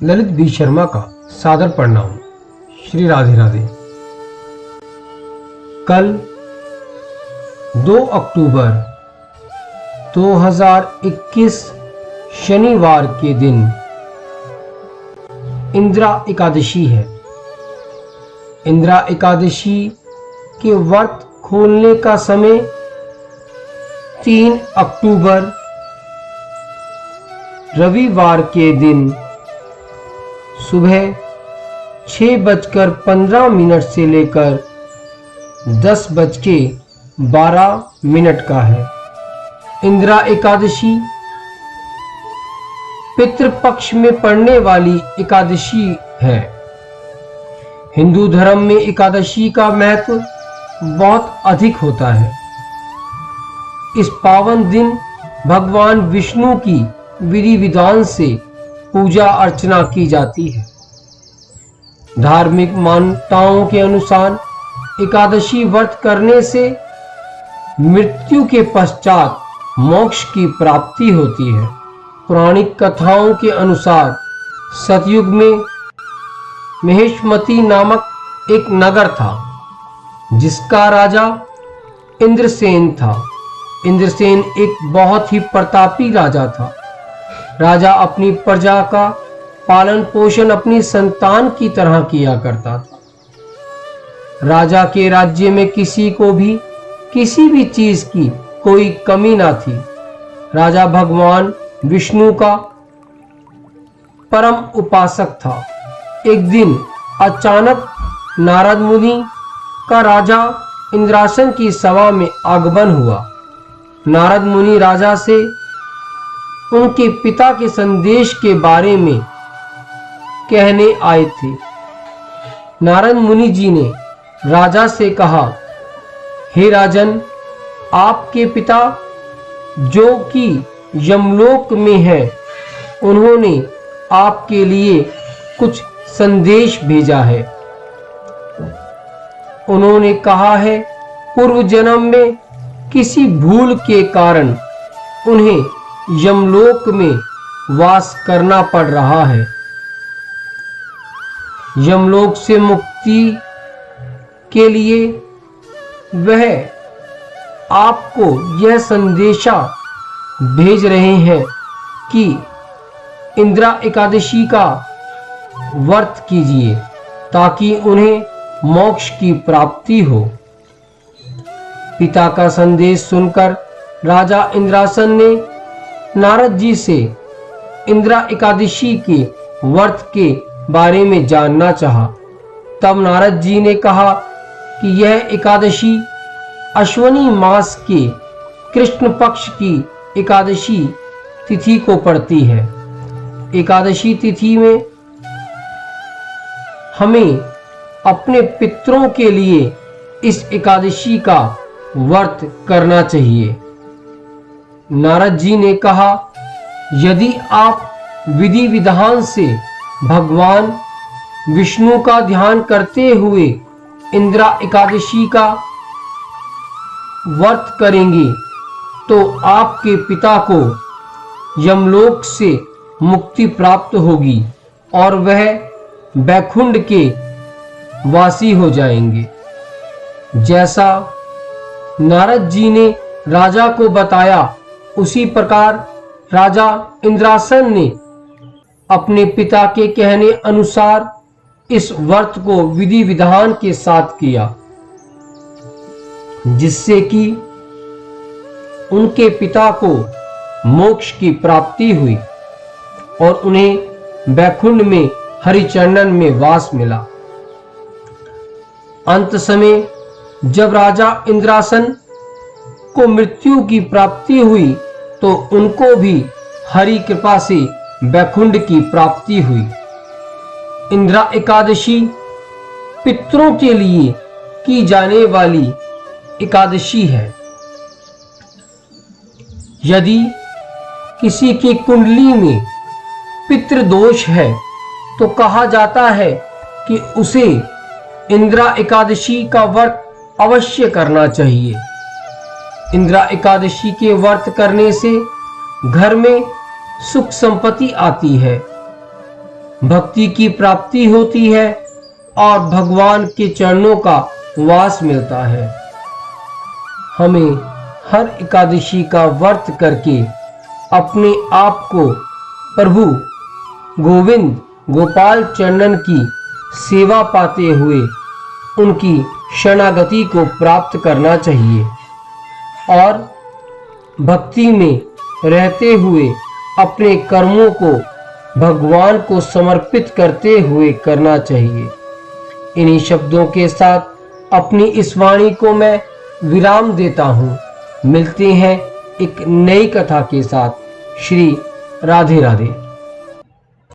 Lalit B Sharma का सादर प्रणाम। श्री राधे राधे। कल 2 अक्टूबर 2021 शनिवार के दिन इंदिरा एकादशी है। इंदिरा एकादशी के व्रत खोलने का समय 3 अक्टूबर रविवार के दिन सुबह 6:15 से लेकर 10:12 का है। इंदिरा एकादशी पितृपक्ष में पड़ने वाली एकादशी है। हिंदू धर्म में एकादशी का महत्व बहुत अधिक होता है। इस पावन दिन भगवान विष्णु की विधि विधान से पूजा अर्चना की जाती है। धार्मिक मान्यताओं के अनुसार एकादशी व्रत करने से मृत्यु के पश्चात मोक्ष की प्राप्ति होती है। पौराणिक कथाओं के अनुसार सतयुग में महेशमती नामक एक नगर था, जिसका राजा इंद्रसेन था। इंद्रसेन एक बहुत ही प्रतापी राजा था। राजा अपनी प्रजा का पालन पोषण अपनी संतान की तरह किया करता था। राजा के राज्य में किसी को भी किसी भी चीज की कोई कमी ना थी। राजा भगवान विष्णु का परम उपासक था। एक दिन अचानक नारद मुनि का राजा इंद्रासन की सभा में आगमन हुआ। नारद मुनि राजा से उनके पिता के संदेश के बारे में कहने आए थे। नारद मुनि जी ने राजा से कहा, हे राजन, आपके पिता जो कि यमलोक में है, उन्होंने आपके लिए कुछ संदेश भेजा है। उन्होंने कहा है, पूर्व जन्म में किसी भूल के कारण उन्हें यमलोक में वास करना पड़ रहा है। यमलोक से मुक्ति के लिए वह आपको यह संदेशा भेज रहे हैं कि इंदिरा एकादशी का व्रत कीजिए ताकि उन्हें मोक्ष की प्राप्ति हो। पिता का संदेश सुनकर राजा इंद्रासन ने नारद जी से इंदिरा एकादशी के व्रत के बारे में जानना चाहा। तब नारद जी ने कहा कि यह एकादशी अश्वनी मास के कृष्ण पक्ष की एकादशी तिथि को पड़ती है। एकादशी तिथि में हमें अपने पितरों के लिए इस एकादशी का व्रत करना चाहिए। नारद जी ने कहा, यदि आप विधि विधान से भगवान विष्णु का ध्यान करते हुए इंदिरा एकादशी का व्रत करेंगे तो आपके पिता को यमलोक से मुक्ति प्राप्त होगी और वह बैकुंठ के वासी हो जाएंगे। जैसा नारद जी ने राजा को बताया, उसी प्रकार राजा इंद्रासन ने अपने पिता के कहने अनुसार इस व्रत को विधि विधान के साथ किया, जिससे कि उनके पिता को मोक्ष की प्राप्ति हुई और उन्हें बैकुंठ में हरिचंदन में वास मिला। अंत समय जब राजा इंद्रासन को मृत्यु की प्राप्ति हुई तो उनको भी हरि कृपा से बैकुंठ की प्राप्ति हुई। इंदिरा एकादशी पितरों के लिए की जाने वाली एकादशी है। यदि किसी की कुंडली में पितृदोष है तो कहा जाता है कि उसे इंदिरा एकादशी का व्रत अवश्य करना चाहिए। इंदिरा एकादशी के व्रत करने से घर में सुख संपत्ति आती है। भक्ति की प्राप्ति होती है और भगवान के चरणों का वास मिलता है। हमें हर एकादशी का व्रत करके अपने आप को प्रभु गोविंद गोपाल चरणन की सेवा पाते हुए उनकी शरणागति को प्राप्त करना चाहिए और भक्ति में रहते हुए अपने कर्मों को भगवान को समर्पित करते हुए करना चाहिए। इन्हीं शब्दों के साथ अपनी इस वाणी को मैं विराम देता हूँ। मिलते हैं एक नई कथा के साथ। श्री राधे राधे।